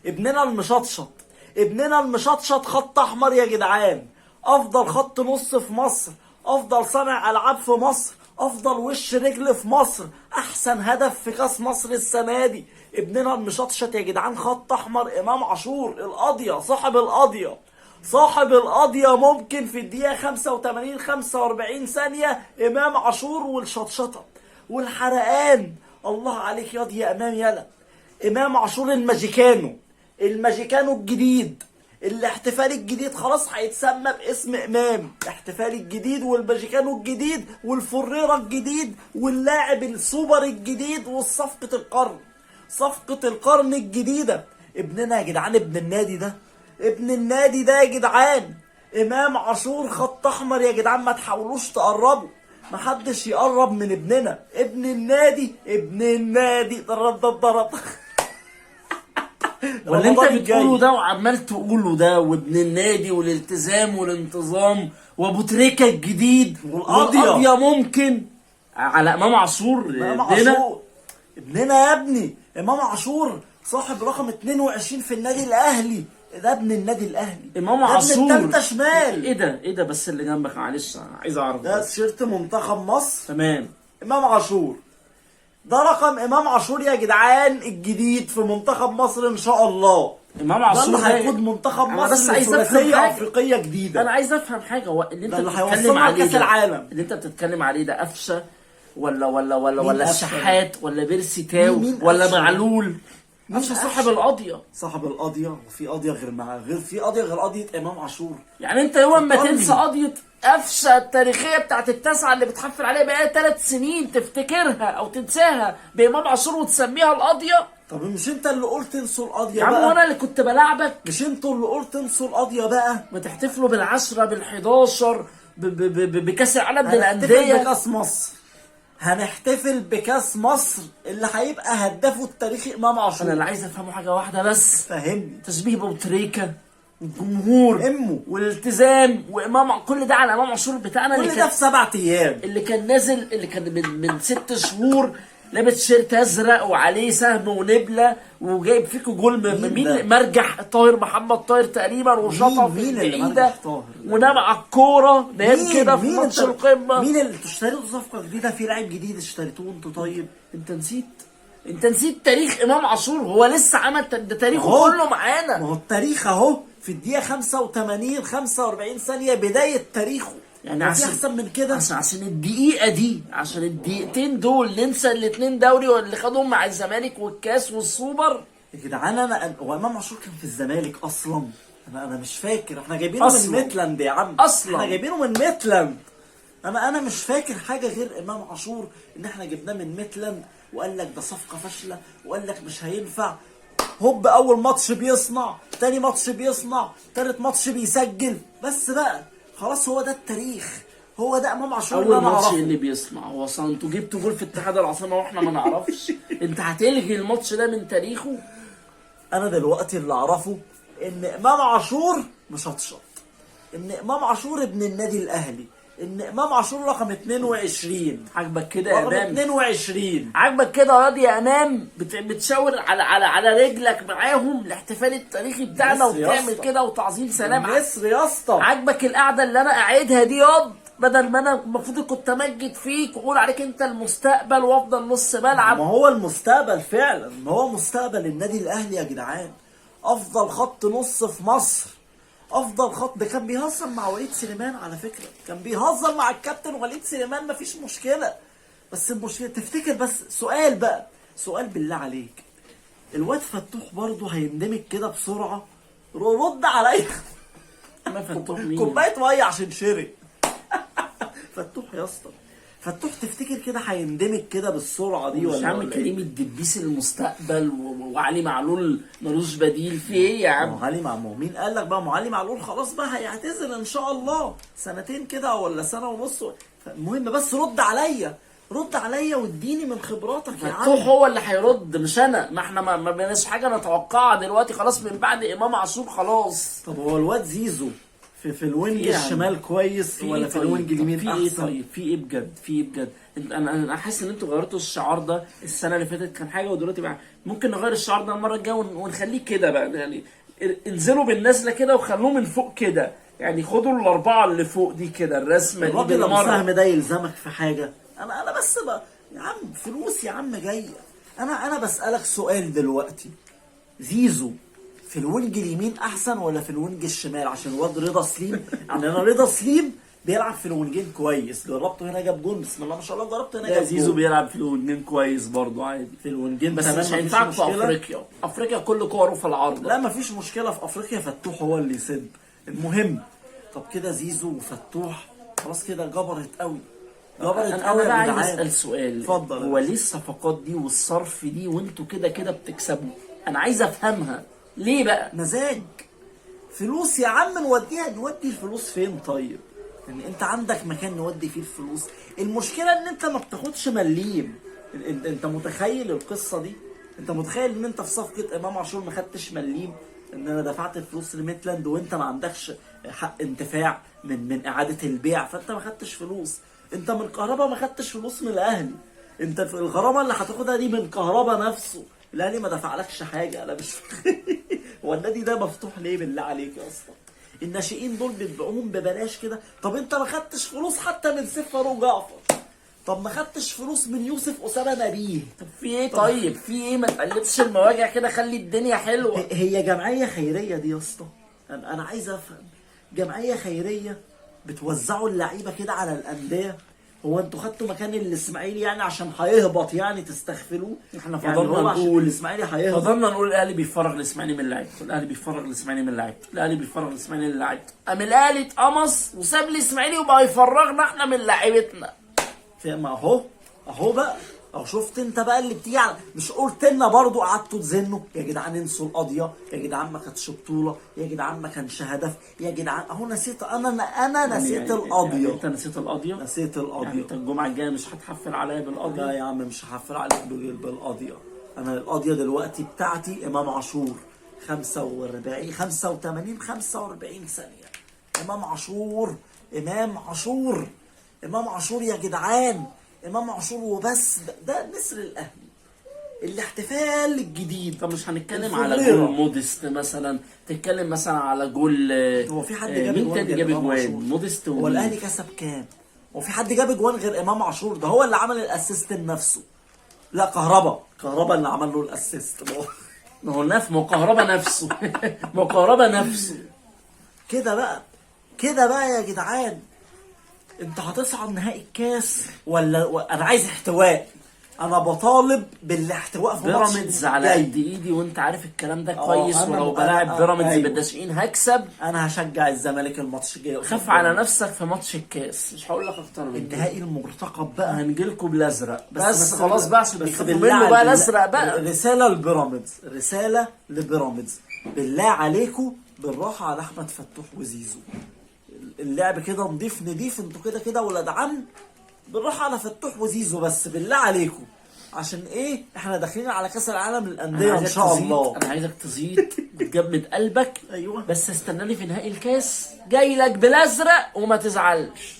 ابننا المشطشط، ابننا المشطشط خط احمر يا جدعان، افضل خط نص في مصر، افضل صانع العاب في مصر، افضل وش رجل في مصر، احسن هدف في كاس مصر السنه دي، ابننا المشطشط يا جدعان خط احمر. امام عاشور القضيه، صاحب القضيه، صاحب القضيه، ممكن في الدقيقه 85 45 ثانيه امام عاشور والشطشطه والحرقان. الله عليك ياض يا امام، يلا امام عاشور الماجيكانو، الماجيكانو الجديد، الاحتفال الجديد خلاص هيتسمى باسم امام، الاحتفال الجديد والماجيكانو الجديد والفريرة الجديد واللاعب السوبر الجديد والصفقة القرن، صفقة القرن الجديدة. ابننا يا جدعان، ابن النادي ده، ابن النادي ده يا جدعان، امام عاشور خط احمر يا جدعان، ما تحاولوش تقربوا، محدش يقرب من ابننا، ابن النادي، ابن النادي. ضرب واللي انت رمضان بتقوله الجاي. ده وعمال تقوله ده، وابن النادي والالتزام والانتظام وابو تريكه الجديد والقضية. ممكن على امام عاشور. امام ابننا عاشور ابننا يا ابني، امام عاشور صاحب رقم 22 في النادي الاهلي، ده ابن النادي الاهلي، امام ده ابن عاشور التالتة شمال. ايه ده بس اللي جنبك، معلش عايز اعرف ده بس. تيشيرت منتخب مصر، تمام. امام عاشور، ده رقم امام عاشور يا جدعان الجديد في منتخب مصر ان شاء الله. امام ده عاشور اللي هيقود منتخب أنا بس مصر عايز أفهم لثلاثيه حاجة. افريقيه جديده. انا عايز افهم حاجه، هو اللي انت ده اللي بتتكلم هيوصلنا عليه لكاس ده، العالم. اللي انت بتتكلم عليه ده قفشه ولا مين قفشة؟ الشحات ولا بيرسي تاو مين ولا قفشة؟ معلول؟ مين قفشه صاحب قفشة؟ القضيه. صاحب القضيه، وفي قضيه غير في قضيه غير قضيه امام عاشور. يعني انت يوم ما فكرني. تنسى قضيه قفشه التاريخيه بتاعت التاسعه اللي بتحفل عليها بقى 3 سنين، تفتكرها او تنساها بامام عاشور وتسميها القضيه؟ طب مش انت اللي قلت انسوا القضيه يا عم بقى؟ وانا اللي كنت بلاعبك؟ مش انتوا اللي قلت انسوا القضيه بقى؟ ما تحتفلوا بالعشرة بالحداشر بكاس العالم هنحتفل للانديه. بكاس مصر، هنحتفل بكاس مصر اللي هيبقى هدافه التاريخي امام عاشور. انا اللي عايز افهمه حاجه واحده بس، فهمني. تشبيه بابو تريكه والجمهور امه والالتزام وامام، كل ده على امام عاشور بتاعنا كل ده في 7 ايام. اللي كان نازل، اللي كان من 6 شهور لابس شيرت ازرق وعليه سهم ونبله وجايب فيكوا جول مين ده؟ مين مرجح طاهر، محمد طاهر تقريبا، وشاطها في مين اللي البعيده مرجح طاهر ده؟ ونام على الكوره، نام مين كده في مين ماتش انت- القمه. مين اللي اشتريتوا صفقه جديده؟ في لاعب جديد اشتريتوه انتوا؟ طيب انت نسيت تاريخ امام عاشور، هو لسه عمل ده تاريخه أهو. كله معانا. ما هو التاريخ اهو في الدقيقه 85 45 ثانيه بدايه تاريخه، يعني ما في عشان احسن من كده. عشان الدقيقة دي، عشان الدقيقتين دول ننسى الاتنين دوري اللي خدهم مع الزمالك والكاس والسوبر؟ يا جدعان هو امام عاشور كان في الزمالك اصلا؟ انا مش فاكر، احنا جايبينه من أصلاً. ميتلاند يا عم، أصلاً. احنا جايبينه من ميتلاند. انا مش فاكر حاجه غير امام عاشور ان احنا جبناه من ميتلاند، وقال لك ده صفقه فاشله، وقال لك مش هينفع. هوب اول ماتش بيصنع، تاني ماتش بيصنع، تالت ماتش بيسجل، بس بقى خلاص هو ده التاريخ، هو ده امام عاشور اللي اول انا ماتش اعرفه. اللي بيصنع هو اصلا انتوا جبتوا جول في اتحاد العاصمه واحنا ما نعرفش؟ انت هتلغي الماتش ده من تاريخه؟ انا دلوقتي اللي اعرفه ان امام عاشور مش هتشط، ان امام عاشور ابن النادي الاهلي، ان امام عاشور رقم 22. عاجبك كده يا رقم امام؟ 22. عاجبك كده يا واد يا امام؟ بتشاور على رجلك معاهم الاحتفال التاريخي بتاعنا مصر يا وبتعمل اسطى. كده وتعظيم سلام. مصر يا اسطى. عاجبك القعده اللي انا قاعدها دي ياض؟ بدل ما انا المفروض كنت امجد فيك واقول عليك انت المستقبل وافضل نص ملعب. ما هو المستقبل فعلا، ما هو مستقبل النادي الاهلي يا جدعان، افضل خط نص في مصر، افضل خط. ده كان بيهزر مع وليد سليمان على فكره، كان بيهزر مع الكابتن وليد سليمان، مفيش مشكله. بس المشكله تفتكر، بس سؤال بقى، سؤال بالله عليك، الواد فتوح برضه هيندمج كده بسرعه؟ رد عليا. ما فتوح مين؟ كوبايه ميه عشان شرب. فتوح يا اسطى، فتوح تفتكر كده هيندمج كده بالسرعه دي مش ولا عم ولا كريم ايه؟ الدبيس المستقبل وعلي معلول ملوش بديل في ايه يا ما هو عم؟ علي معلول، مين قال لك بقى؟ ما هو علي معلول خلاص بقى هيعتزل ان شاء الله، سنتين كده ولا سنه ونص. المهم بس رد عليا، رد عليا واديني من خبراتك يا فتوح عم. هو اللي هيرد مش انا، ما احنا ما بقيناش حاجه نتوقعها دلوقتي خلاص من بعد امام عاشور خلاص. طب هو الواد زيزو في الوينج في يعني. الشمال كويس في ولا ايه في الوينج طيب؟ اليمين في ايه احسن؟ طيب؟ في ايه بجد؟ في ايه بجد؟ انا حاسس ان انتوا غيرتوا الشعار ده السنه اللي فاتت كان حاجه، ودلوقتي بقى ممكن نغير الشعار ده المره الجايه ونخليه كده بقى يعني. انزلوا بالنزله كده وخلوه من فوق كده، يعني خدوا الاربعه اللي فوق دي كده الرسمه دي الراجل ابو بالمره. سهم ده يلزمك في حاجه؟ انا بس بقى يا عم فلوس يا عم جايه. انا بسالك سؤال دلوقتي، زيزو في الوينج اليمين احسن ولا في الوينج الشمال؟ عشان الواد رضا سليم يعني انا رضا سليم بيلعب في الوينجين كويس، جربته هنا جاب جون بسم الله ما شاء الله، جربته هنا لا جاب زيزو جون بيلعب في الوينجين كويس برضه عادي، في الوينجين بس تمام، مش مفيش هينفعك في مشكلة. افريقيا. افريقيا كل كوره في العارضه. لا مفيش مشكله في افريقيا، فتوح هو اللي يسد. المهم طب كده زيزو وفتوح خلاص كده جبرت قوي، جبرت انا قوي بقى يا عايز جدعان. اسال سؤال، اتفضل. هو ليه الصفقات دي والصرف دي وانتوا كده كده بتكسبوا؟ انا عايز افهمها ليه بقى. مزاج، فلوس يا عم، نودي الفلوس فين طيب؟ يعني انت عندك مكان نودي فيه الفلوس، المشكله ان انت ما بتاخدش مليم. انت متخيل القصه دي؟ انت متخيل ان انت في صفقه امام عاشور ما خدتش مليم؟ ان انا دفعت الفلوس لميتلاند وانت ما عندكش حق انتفاع من اعاده البيع، فانت ما خدتش فلوس. انت من كهربا ما خدتش فلوس من الاهلي، انت في الغرامه اللي هتاخدها دي من كهربا نفسه، الاهلي ما دفعلكش حاجه. انا مش هو النادي ده مفتوح ليه بالله عليك يا اسطى؟ الناشئين دول بتبيعوهم ببلاش كده. طب انت ما خدتش فلوس حتى من سيف فاروق جعفر، طب ما خدتش فلوس من يوسف اسامه نبيه. طب في ايه طيب؟ في ايه؟ ما تقلبش المواجع كده، خلي الدنيا حلوه. هي جمعيه خيريه دي يا اسطى؟ انا عايز افهم، جمعيه خيريه بتوزعوا اللعيبه كده على الانديه؟ هو انتوا خدتوا مكان الاسماعيلي يعني عشان هيهبط يعني تستغفلوه؟ احنا يعني فضلنا هو عشان نقول الاسماعيلي هيهبط؟ فضلنا نقول الاهلي بيفرغ الاسماعيلي من لعيبته، الاهلي بيفرغ الاسماعيلي من لعيبته، الاهلي بيفرغ الاسماعيلي من لعيبته، قام الاهلي اتقمص وساب الاسماعيلي وبقى يفرغنا احنا من لعيبتنا. ما اهو بقى، اهو شفت انت بقى اللي بتيجي على، مش قلت لنا برضه قعدتوا تزنوا يا جدعان انسوا القضيه، يا جدعان ما كانتش بطوله، يا جدعان ما كانش هدف، يا جدعان اهو نسيت انا نسيت القضيه. يعني انت نسيت القضيه؟ نسيت يعني القضيه. انت الجمعه الجايه مش هتحفل عليا بالقضيه؟ لا يا عم مش هحفل عليك بالقضيه. انا القضيه دلوقتي بتاعتي امام عاشور، 45 85 45 ثانيه. امام عاشور، امام عاشور يا جدعان، امام عاشور وبس. ده نسر الاهلي، الاحتفال الجديد. طب مش هنتكلم الفضيلة. على جول موديست مثلا؟ تتكلم مثلا على جول هو في حد جاب مين اجوان تاني غير جاب إمام اجوان؟ عاشور؟ موديست هو ومين؟ الاهلي كسب كام؟ هو في حد جاب اجوان غير امام عاشور؟ ده هو اللي عمل الاسيست لنفسه. لا كهربا اللي عمل له الاسيست. ما هو نف مقاربه نفسه مقاربه نفسه كده بقى يا جدعان. انت هتصعد نهائي الكاس ولا انا عايز احتواء؟ انا بطالب بالاحتواء في ماتش بيراميدز على جاي. قد ايدي وانت عارف الكلام ده كويس، ولو أنا- بلاعب بيراميدز أيوة. بالناشئين هكسب. انا هشجع الزمالك الماتش الجاي. خاف على نفسك في ماتش الكاس، مش هقول لك اكتر من كده. النهائي المرتقب بقى. هنجيلكوا بالازرق بس ما خلاص بقى، عشان بس بيخافوا بالله منه بقى بالله- الازرق بقى. رسالة لبيراميدز، بالله عليكم بالراحة على احمد فتوح وزيزو. اللعب كده نضيف، انتوا كده ولاد عم، بالراحة على فتوح وزيزو بس بالله عليكم. عشان ايه؟ احنا داخلين على كاس العالم للانديه ان شاء الله. انا عايزك تزيد وتجمد قلبك. ايوه بس استناني في نهائي الكاس جاي لك بالازرق وما تزعلش.